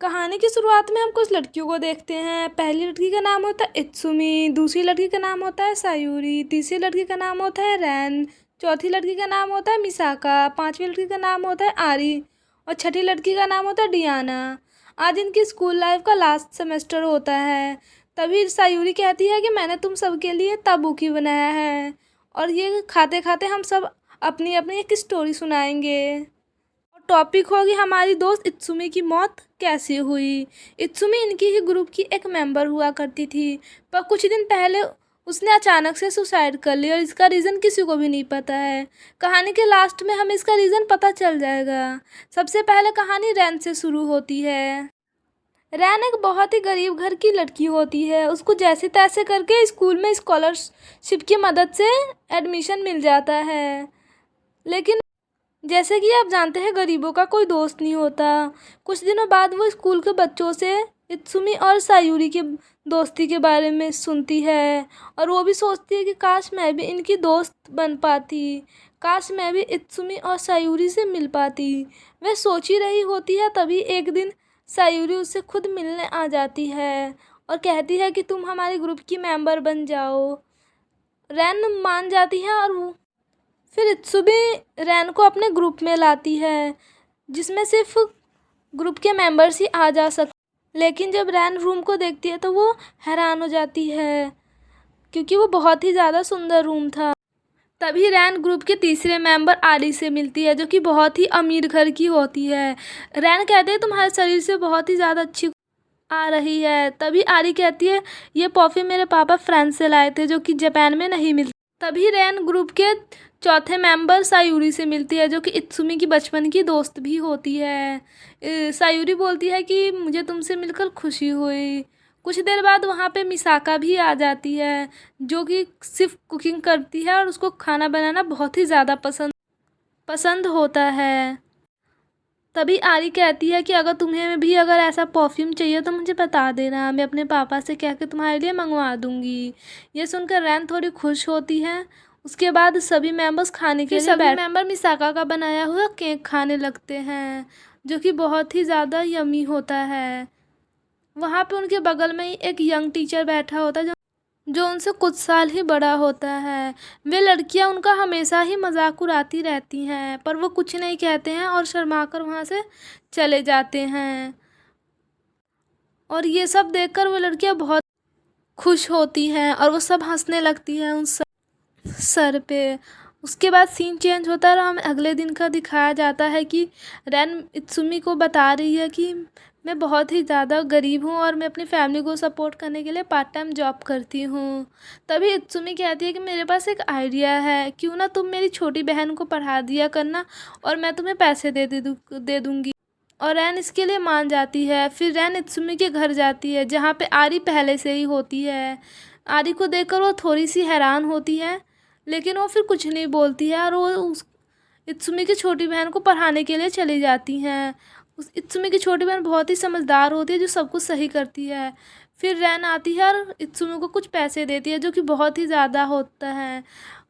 कहानी की शुरुआत में हम कुछ लड़कियों को देखते हैं। पहली लड़की का नाम होता है इत्सुमी, दूसरी लड़की का नाम होता है सायूरी, तीसरी लड़की का नाम होता है रैन, चौथी लड़की का नाम होता है मिसाका, पांचवी लड़की का नाम होता है आरी और छठी लड़की का नाम होता है डियाना। आज इनकी स्कूल लाइफ का लास्ट सेमेस्टर होता है। तभी सायूरी कहती है कि मैंने तुम सबके लिए ताबूकी बनाया है और ये खाते खाते हम सब अपनी अपनी एक स्टोरी सुनाएंगे। टॉपिक होगी हमारी दोस्त इत्सुमी की मौत कैसे हुई। इत्सुमी इनकी ही ग्रुप की एक मेंबर हुआ करती थी, पर कुछ दिन पहले उसने अचानक से सुसाइड कर लिया और इसका रीज़न किसी को भी नहीं पता है। कहानी के लास्ट में हमें इसका रीज़न पता चल जाएगा। सबसे पहले कहानी रैन से शुरू होती है। रैन एक बहुत ही गरीब घर की लड़की होती है। उसको जैसे तैसे करके स्कूल में स्कॉलरशिप की मदद से एडमिशन मिल जाता है, लेकिन जैसे कि आप जानते हैं गरीबों का कोई दोस्त नहीं होता। कुछ दिनों बाद वो स्कूल के बच्चों से इत्सुमी और सायूरी की दोस्ती के बारे में सुनती है और वो भी सोचती है कि काश मैं भी इनकी दोस्त बन पाती, काश मैं भी इत्सुमी और सायूरी से मिल पाती। वह सोच ही रही होती है, तभी एक दिन सायूरी उससे खुद मिलने आ जाती है और कहती है कि तुम हमारे ग्रुप की मेंबर बन जाओ। रैन मान जाती है और फिर इत्सुमी रैन को अपने ग्रुप में लाती है, जिसमें सिर्फ ग्रुप के मेंबर्स ही आ जा सकते। लेकिन जब रैन रूम को देखती है तो वो हैरान हो जाती है, क्योंकि वो बहुत ही ज़्यादा सुंदर रूम था। तभी रैन ग्रुप के तीसरे मेंबर आरी से मिलती है, जो कि बहुत ही अमीर घर की होती है। रैन कहते हैं तुम्हारे शरीर से बहुत ही ज़्यादा अच्छी आ रही है। तभी आरी कहती है ये परफ्यूम मेरे पापा फ्रांस से लाए थे, जो कि जापान में नहीं मिलती। तभी रैन ग्रुप के चौथे मेंबर सायूरी से मिलती है, जो कि इत्सुमी की बचपन की दोस्त भी होती है। सायूरी बोलती है कि मुझे तुमसे मिलकर खुशी हुई। कुछ देर बाद वहाँ पे मिसाका भी आ जाती है, जो कि सिर्फ कुकिंग करती है और उसको खाना बनाना बहुत ही ज़्यादा पसंद होता है। तभी आरी कहती है कि अगर तुम्हें भी अगर ऐसा परफ्यूम चाहिए तो मुझे बता देना, मैं अपने पापा से कह के तुम्हारे लिए मंगवा दूंगी। ये सुनकर रैन थोड़ी खुश होती है। उसके बाद सभी मेंबर्स खाने के लिए सभी मेंबर मिसाका का बनाया हुआ केक खाने लगते हैं, जो कि बहुत ही ज़्यादा यमी होता है। वहाँ पे उनके बगल में ही एक यंग टीचर बैठा होता है जो उनसे कुछ साल ही बड़ा होता है। वे लड़कियां उनका हमेशा ही मजाक उड़ाती रहती हैं, पर वो कुछ नहीं कहते हैं और शर्माकर वहाँ से चले जाते हैं। और ये सब देखकर वो लड़कियां बहुत खुश होती हैं और वो सब हंसने लगती हैं उन सर पे। उसके बाद सीन चेंज होता है और हमें अगले दिन का दिखाया जाता है कि रैन इत्सुमी को बता रही है कि मैं बहुत ही ज़्यादा गरीब हूँ और मैं अपनी फैमिली को सपोर्ट करने के लिए पार्ट टाइम जॉब करती हूँ। तभी इत्सुमी कहती है कि मेरे पास एक आइडिया है, क्यों ना तुम मेरी छोटी बहन को पढ़ा दिया करना और मैं तुम्हें पैसे दे दूँगी। और रैन इसके लिए मान जाती है। फिर रैन इत्सुमी के घर जाती है, जहाँ पे आरी पहले से ही होती है। आरी को देखकर वो थोड़ी सी हैरान होती है, लेकिन वो फिर कुछ नहीं बोलती है और वो उस इत्सुमी की छोटी बहन को पढ़ाने के लिए चली जाती हैं। उस इत्सुमी की छोटी बहन बहुत ही समझदार होती है, जो सब कुछ सही करती है। फिर रैन आती है और इत्सुमी को कुछ पैसे देती है, जो कि बहुत ही ज़्यादा होता है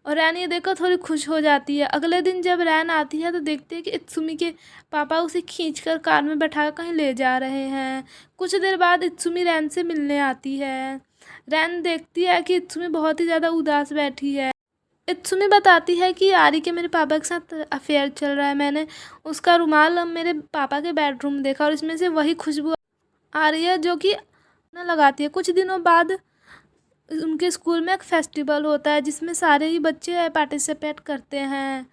और रैन ये देखकर थोड़ी खुश हो जाती है। अगले दिन जब रैन आती है तो देखती है कि इत्सुमी के पापा उसे खींचकर कार में बैठा कहीं ले जा रहे हैं। कुछ देर बाद इत्सुमी रैन से मिलने आती है। रैन देखती है कि इत्सुमी बहुत ही ज़्यादा उदास बैठी है। इत्सुमी बताती है कि आरी के मेरे पापा के साथ अफेयर चल रहा है। मैंने उसका रुमाल मेरे पापा के बेडरूम में देखा और इसमें से वही खुशबू आ रही है जो कि ना लगाती है। कुछ दिनों बाद उनके स्कूल में एक फेस्टिवल होता है, जिसमें सारे ही बच्चे पार्टिसिपेट करते हैं।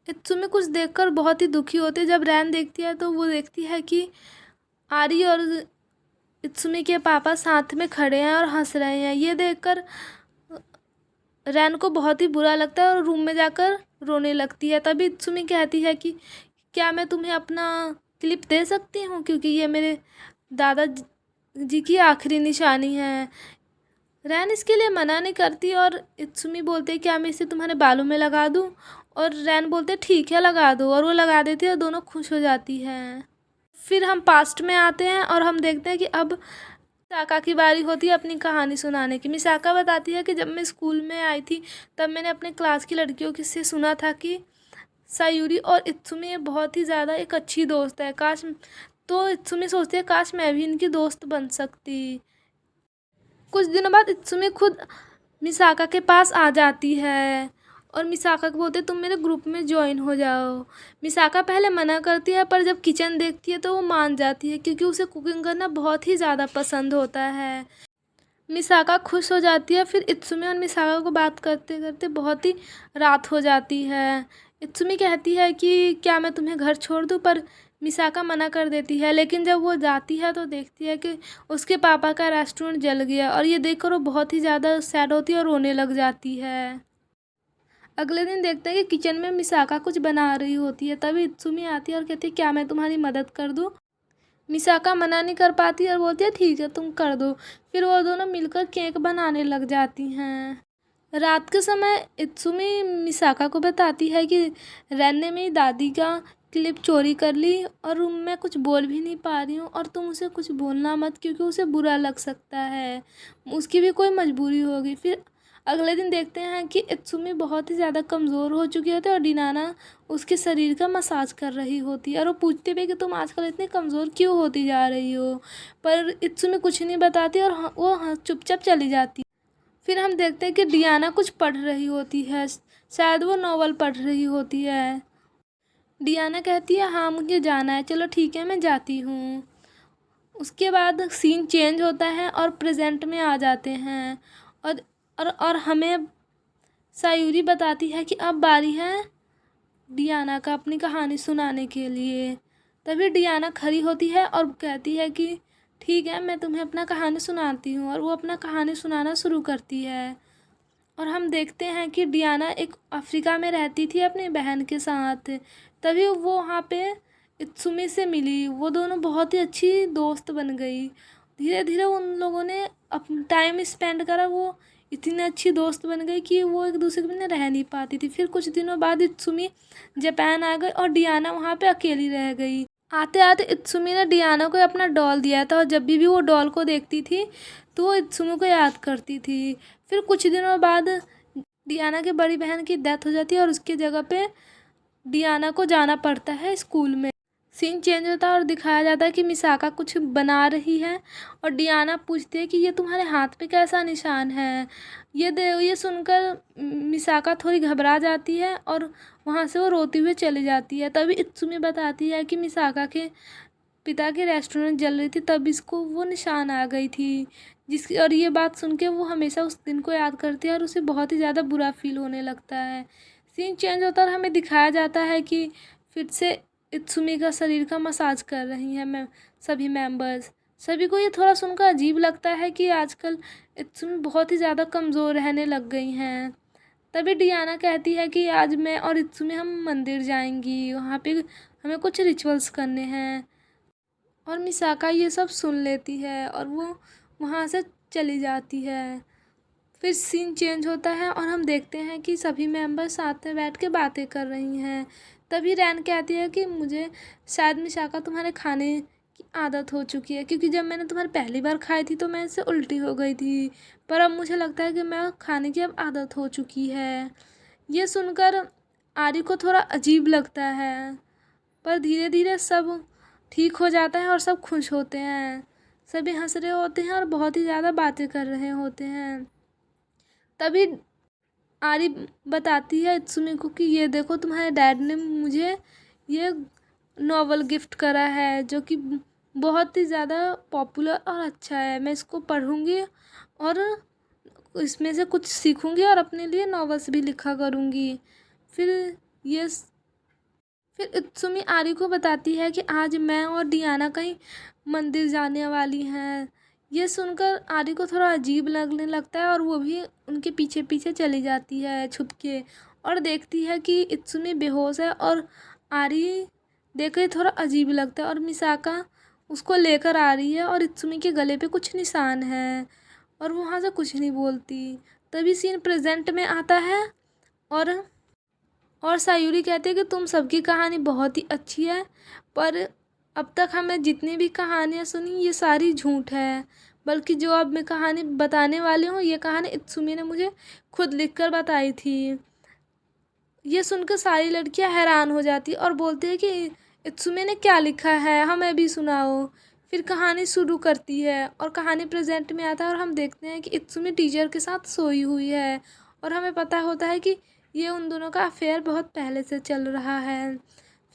इत्सुमी कुछ देखकर बहुत ही दुखी होती है। जब रैन देखती है तो वो देखती है कि आरी और इत्सुमी के पापा साथ में खड़े हैं और हंस रहे हैं। ये देखकर रैन को बहुत ही बुरा लगता है और रूम में जाकर रोने लगती है। तभी इत्सुमी कहती है कि क्या मैं तुम्हें अपना क्लिप दे सकती हूँ, क्योंकि ये मेरे दादा जी की आखिरी निशानी है। रैन इसके लिए मना नहीं करती और इत्सुमी बोलते क्या मैं इसे तुम्हारे बालों में लगा दूँ, और रैन बोलते ठीक है लगा दो, और वो लगा देती है और दोनों खुश हो जाती हैं। फिर हम पास्ट में आते हैं और हम देखते हैं कि अब मिसाका की बारी होती है अपनी कहानी सुनाने की। मिसाका बताती है कि जब मैं स्कूल में आई थी तब मैंने अपने क्लास की लड़कियों से सुना था कि सायूरी और इत्सुमी बहुत ही ज़्यादा एक अच्छी दोस्त है। काश तो इत्सुमी सोचती है काश मैं भी इनकी दोस्त बन सकती। कुछ दिनों बाद इत्सुमी खुद मिसाका के पास आ जाती है और मिसाका को बोलते तुम मेरे ग्रुप में ज्वाइन हो जाओ। मिसाका पहले मना करती है पर जब किचन देखती है तो वो मान जाती है क्योंकि उसे कुकिंग करना बहुत ही ज़्यादा पसंद होता है। मिसाका खुश हो जाती है। फिर इत्सुमी और मिसाका को बात करते करते बहुत ही रात हो जाती है। इत्सुमी कहती है कि क्या मैं तुम्हें घर छोड़ दूँ, पर मिसाका मना कर देती है। लेकिन जब वो जाती है तो देखती है कि उसके पापा का रेस्टोरेंट जल गया और ये देखकर वो बहुत ही ज़्यादा सैड होती है और रोने लग जाती है। अगले दिन देखते हैं कि किचन में मिसाका कुछ बना रही होती है। तभी इत्सुमी आती है और कहती है क्या मैं तुम्हारी मदद कर दूँ। मिसाका मना नहीं कर पाती और बोलती है ठीक है तुम कर दो। फिर वो दोनों मिलकर केक बनाने लग जाती हैं। रात के समय इत्सुमी मिसाका को बताती है कि रैन ने मेरी दादी का क्लिप चोरी कर ली और मैं कुछ बोल भी नहीं पा रही हूँ और तुम उसे कुछ बोलना मत क्योंकि उसे बुरा लग सकता है, उसकी भी कोई मजबूरी होगी। फिर अगले दिन देखते हैं कि इत्सुमी बहुत ही ज़्यादा कमज़ोर हो चुकी होती है और डिनाना उसके शरीर का मसाज कर रही होती है और वो पूछते भी कि तुम आजकल इतनी कमज़ोर क्यों होती जा रही हो, पर इत्सुमी कुछ नहीं बताती और वो चुपचाप चली जाती। फिर हम देखते हैं कि डियाना कुछ पढ़ रही होती है, शायद वो नॉवल पढ़ रही होती है। डियाना कहती है हाँ मुझे जाना है, चलो ठीक है मैं जाती हूँ। उसके बाद सीन चेंज होता है और प्रेजेंट में आ जाते हैं और हमें सायूरी बताती है कि अब बारी है डियाना का अपनी कहानी सुनाने के लिए। तभी डियाना खड़ी होती है और कहती है कि ठीक है मैं तुम्हें अपना कहानी सुनाती हूँ, और वो अपना कहानी सुनाना शुरू करती है। और हम देखते हैं कि डियाना एक अफ्रीका में रहती थी अपनी बहन के साथ। तभी वो वहाँ पे इत्सुमी से मिली, वो दोनों बहुत ही अच्छी दोस्त बन गई। धीरे धीरे उन लोगों ने अपना टाइम स्पेंड करा, वो इतनी अच्छी दोस्त बन गई कि वो एक दूसरे के बिना रह नहीं पाती थी। फिर कुछ दिनों बाद इत्सुमी जापान आ गई और डियाना वहाँ पे अकेली रह गई। आते आते इत्सुमी ने डियाना को अपना डॉल दिया था और जब भी वो डॉल को देखती थी तो वो इत्सुमी को याद करती थी। फिर कुछ दिनों बाद डियाना की बड़ी बहन की डेथ हो जाती है और उसकी जगह पे डियाना को जाना पड़ता है स्कूल में। सीन चेंज होता है और दिखाया जाता है कि मिसाका कुछ बना रही है और डियाना पूछती है कि ये तुम्हारे हाथ पे कैसा निशान है। ये सुनकर मिसाका थोड़ी घबरा जाती है और वहाँ से वो रोती हुई चली जाती है। तभी इत्सुमी बताती है कि मिसाका के पिता की रेस्टोरेंट जल रही थी, तब इसको वो निशान आ गई थी जिसकी, और ये बात सुन के वो हमेशा उस दिन को याद करती है और उसे बहुत ही ज़्यादा बुरा फील होने लगता है। सीन चेंज होता है और हमें दिखाया जाता है कि फिर से इत्सुमी का शरीर का मसाज कर रही हैं मैं सभी मेंबर्स। सभी को ये थोड़ा सुनकर अजीब लगता है कि आजकल इत्सुमी बहुत ही ज़्यादा कमज़ोर रहने लग गई हैं। तभी डियाना कहती है कि आज मैं और इत्सुमी हम मंदिर जाएंगी, वहाँ पे हमें कुछ रिचुअल्स करने हैं। और मिसाका ये सब सुन लेती है और वो वहाँ से चली जाती है। फिर सीन चेंज होता है और हम देखते हैं कि सभी मेंबर साथ में बैठ के बातें कर रही हैं। तभी रैन कहती है कि मुझे शायद मिसाका तुम्हारे खाने की आदत हो चुकी है, क्योंकि जब मैंने तुम्हारी पहली बार खाई थी तो मैं इससे उल्टी हो गई थी, पर अब मुझे लगता है कि मैं खाने की अब आदत हो चुकी है। ये सुनकर आरी को थोड़ा अजीब लगता है, पर धीरे धीरे सब ठीक हो जाता है और सब खुश होते हैं। सभी हंस रहे होते हैं और बहुत ही ज़्यादा बातें कर रहे होते हैं। तभी आरी बताती है इत्सुमी को कि ये देखो तुम्हारे डैड ने मुझे ये नॉवल गिफ्ट करा है जो कि बहुत ही ज़्यादा पॉपुलर और अच्छा है। मैं इसको पढ़ूँगी और इसमें से कुछ सीखूँगी और अपने लिए नॉवेल्स भी लिखा करूँगी। फिर ये फिर इत्सुमी आरी को बताती है कि आज मैं और डियाना कहीं मंदिर जाने वाली हैं। ये सुनकर आरी को थोड़ा अजीब लगने लगता है और वो भी उनके पीछे पीछे चली जाती है छुप के, और देखती है कि इत्सुमी बेहोश है। और आरी देख के थोड़ा अजीब लगता है और मिसाका उसको लेकर आ रही है और इत्सुमी के गले पे कुछ निशान है और वो वहाँ से कुछ नहीं बोलती। तभी सीन प्रेजेंट में आता है और सायूरी कहते हैं कि तुम सबकी कहानी बहुत ही अच्छी है, पर अब तक हमें जितनी भी कहानियाँ सुनी ये सारी झूठ है, बल्कि जो अब मैं कहानी बताने वाली हूँ ये कहानी इत्सुमी ने मुझे खुद लिखकर बताई थी। ये सुनकर सारी लड़कियां हैरान हो जाती और बोलती है कि इत्सुमी ने क्या लिखा है, हमें भी सुनाओ। फिर कहानी शुरू करती है और कहानी प्रेजेंट में आता है और हम देखते हैं कि इत्सुमी टीचर के साथ सोई हुई है और हमें पता होता है कि ये उन दोनों का अफेयर बहुत पहले से चल रहा है।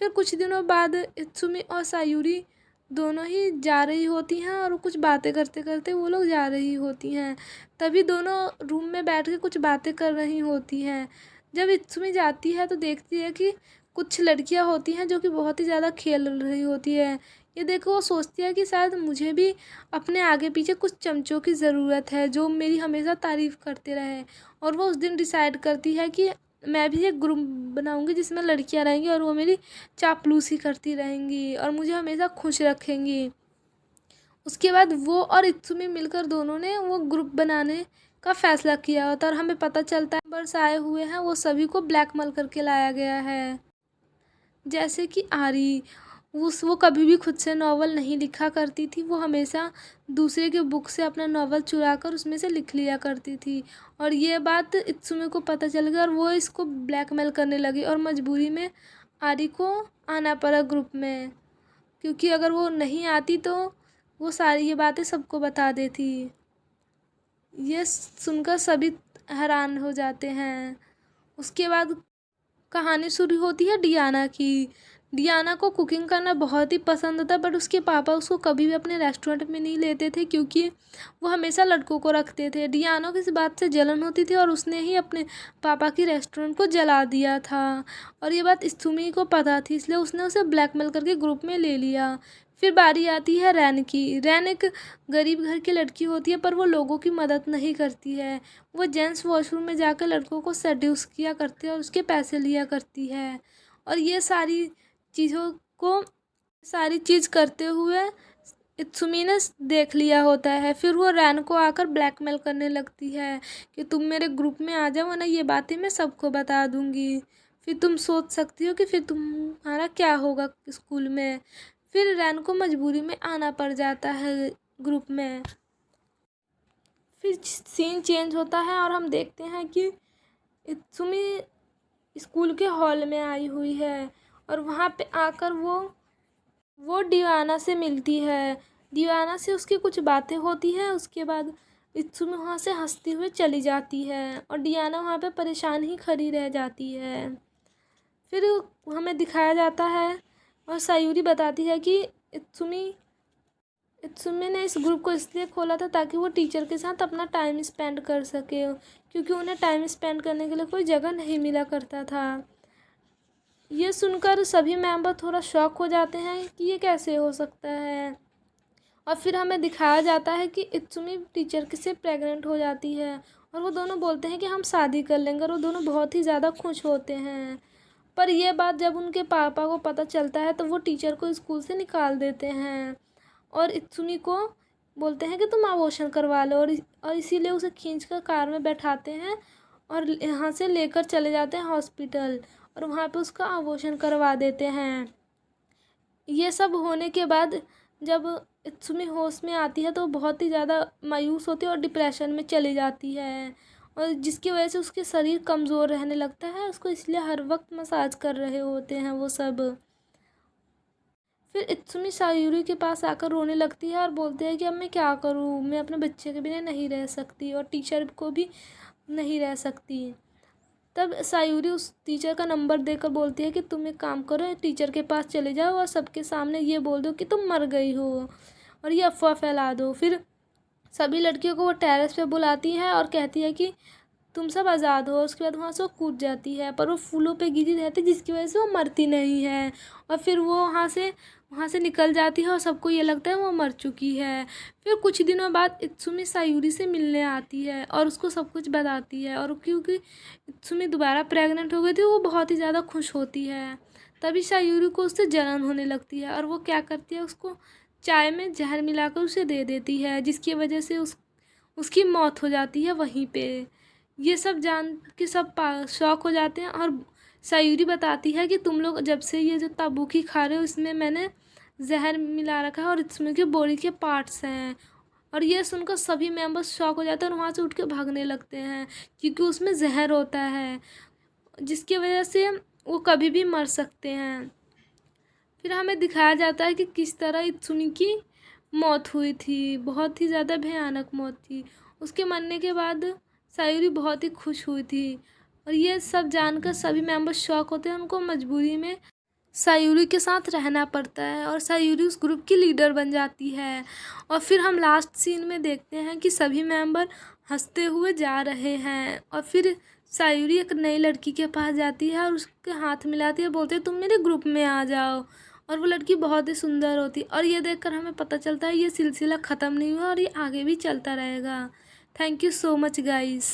फिर कुछ दिनों बाद इत्सुमी और सायूरी दोनों ही जा रही होती हैं और कुछ बातें करते करते वो लोग जा रही होती हैं। तभी दोनों रूम में बैठ के कुछ बातें कर रही होती हैं। जब इत्सुमी जाती है तो देखती है कि कुछ लड़कियां होती हैं जो कि बहुत ही ज़्यादा खेल रही होती है। ये देखो वो सोचती है कि शायद मुझे भी अपने आगे पीछे कुछ चमचों की ज़रूरत है जो मेरी हमेशा तारीफ़ करते रहे। और वो उस दिन डिसाइड करती है कि मैं भी एक ग्रुप बनाऊंगी जिसमें लड़कियां रहेंगी और वो मेरी चापलूसी करती रहेंगी और मुझे हमेशा खुश रखेंगी। उसके बाद वो और इत्सुमी मिलकर दोनों ने वो ग्रुप बनाने का फैसला किया होता है और हमें पता चलता है बर्स आए हुए हैं वो सभी को ब्लैकमेल करके लाया गया है। जैसे कि आरी वो कभी भी खुद से नावल नहीं लिखा करती थी, वो हमेशा दूसरे के बुक से अपना नावल चुरा कर उसमें से लिख लिया करती थी। और ये बात इत्सुमी को पता चल गया और वो इसको ब्लैकमेल करने लगी और मजबूरी में आरी को आना पड़ा ग्रुप में, क्योंकि अगर वो नहीं आती तो वो सारी ये बातें सबको बता देती। ये सुनकर सभी हैरान हो जाते हैं। उसके बाद कहानी शुरू होती है डियाना की। डियाना को कुकिंग करना बहुत ही पसंद था, बट उसके पापा उसको कभी भी अपने रेस्टोरेंट में नहीं लेते थे क्योंकि वो हमेशा लड़कों को रखते थे। डियाना को इस बात से जलन होती थी और उसने ही अपने पापा की रेस्टोरेंट को जला दिया था और ये बात इत्सुमी को पता थी, इसलिए उसने उसे ब्लैकमेल करके ग्रुप में ले लिया। फिर बारी आती है रैन की। रैन एक गरीब घर की लड़की होती है पर वो लोगों की मदद नहीं करती है। वो जेंट्स वॉशरूम में जाकर लड़कों को सेड्यूस किया करती है और उसके पैसे लिया करती है। और ये चीज़ों को सारी चीज़ करते हुए इत्सुमी ने देख लिया होता है। फिर वो रैन को आकर ब्लैकमेल करने लगती है कि तुम मेरे ग्रुप में आ जाओ वरना ये बातें मैं सबको बता दूंगी। फिर तुम सोच सकती हो कि फिर तुम्हारा क्या होगा स्कूल में। फिर रैन को मजबूरी में आना पड़ जाता है ग्रुप में। फिर सीन चेंज होता है और हम देखते हैं कि इत्सुमी स्कूल के हॉल में आई हुई है और वहाँ पे आकर वो डियाना से मिलती है। डियाना से उसकी कुछ बातें होती हैं। उसके बाद इत्सुमी वहाँ से हंसती हुई चली जाती है और डियाना वहाँ पे परेशान ही खड़ी रह जाती है। फिर हमें दिखाया जाता है और सायूरी बताती है कि इत्सुमी ने इस ग्रुप को इसलिए खोला था ताकि वो टीचर के साथ अपना टाइम स्पेंड कर सके, क्योंकि उन्हें टाइम स्पेंड करने के लिए कोई जगह नहीं मिला करता था। ये सुनकर सभी मेंबर थोड़ा शॉक हो जाते हैं कि ये कैसे हो सकता है। और फिर हमें दिखाया जाता है कि इत्सुमी टीचर से प्रेग्नेंट हो जाती है और वो दोनों बोलते हैं कि हम शादी कर लेंगे और वो दोनों बहुत ही ज़्यादा खुश होते हैं। पर यह बात जब उनके पापा को पता चलता है तो वो टीचर को स्कूल से निकाल देते हैं और इत्सुमी को बोलते हैं कि तुम अबॉर्शन करवा लो और इसीलिए उसे खींच कर कार में बैठाते हैं और यहाँ से लेकर चले जाते हैं हॉस्पिटल और वहाँ पे उसका अबॉर्शन करवा देते हैं। ये सब होने के बाद जब इत्सुमी होश में आती है तो बहुत ही ज़्यादा मायूस होती है और डिप्रेशन में चली जाती है और जिसकी वजह से उसके शरीर कमज़ोर रहने लगता है। उसको इसलिए हर वक्त मसाज कर रहे होते हैं वो सब। फिर इत्सुमी सायूरी के पास आकर रोने लगती है और बोलते हैं कि अब मैं क्या करूँ, मैं अपने बच्चे के बिना नहीं रह सकती और टीचर को भी नहीं रह सकती। तब सायूरी उस टीचर का नंबर देकर बोलती है कि तुम एक काम करो, टीचर के पास चले जाओ और सबके सामने ये बोल दो कि तुम मर गई हो और ये अफवाह फैला दो। फिर सभी लड़कियों को वो टेरेस पे बुलाती है और कहती है कि तुम सब आज़ाद हो। उसके बाद वहाँ से वो कूद जाती है पर वो फूलों पे गिरी रहती है जिसकी वजह से वो मरती नहीं है और फिर वो वहाँ से निकल जाती है और सबको ये लगता है वो मर चुकी है। फिर कुछ दिनों बाद इत्सुमी सायूरी से मिलने आती है और उसको सब कुछ बताती है और क्योंकि इत्सुमी दोबारा प्रेग्नेंट हो गई थी वो बहुत ही ज़्यादा खुश होती है। तभी सायूरी को उससे जलन होने लगती है और वो क्या करती है, उसको चाय में जहर मिलाकर उसे दे देती है जिसकी वजह से उसकी मौत हो जाती है वहीं पे। ये सब जान के सब शॉक हो जाते हैं और सायूरी बताती है कि तुम लोग जब से ये जो ताबूकी खा रहे हो इसमें मैंने जहर मिला रखा है और इसमें के बॉडी के पार्ट्स हैं। और ये सुनकर सभी मेंबर्स शॉक हो जाते हैं और वहाँ से उठ के भागने लगते हैं क्योंकि उसमें जहर होता है जिसकी वजह से वो कभी भी मर सकते हैं। फिर हमें दिखाया जाता है कि किस तरह इत्सुमी की मौत हुई थी, बहुत ही ज़्यादा भयानक मौत थी। उसके मरने के बाद सायूरी बहुत ही खुश हुई थी और ये सब जानकर सभी मेंबर्स शॉक होते हैं। उनको मजबूरी में सायूरी के साथ रहना पड़ता है और सायूरी उस ग्रुप की लीडर बन जाती है। और फिर हम लास्ट सीन में देखते हैं कि सभी मेंबर हंसते हुए जा रहे हैं और फिर सायूरी एक नई लड़की के पास जाती है और उसके हाथ मिलाती है, बोलते हैं तुम मेरे ग्रुप में आ जाओ। और वो लड़की बहुत ही सुंदर होती है और ये देखकर हमें पता चलता है ये सिलसिला ख़त्म नहीं हुआ और ये आगे भी चलता रहेगा। Thank you so much guys.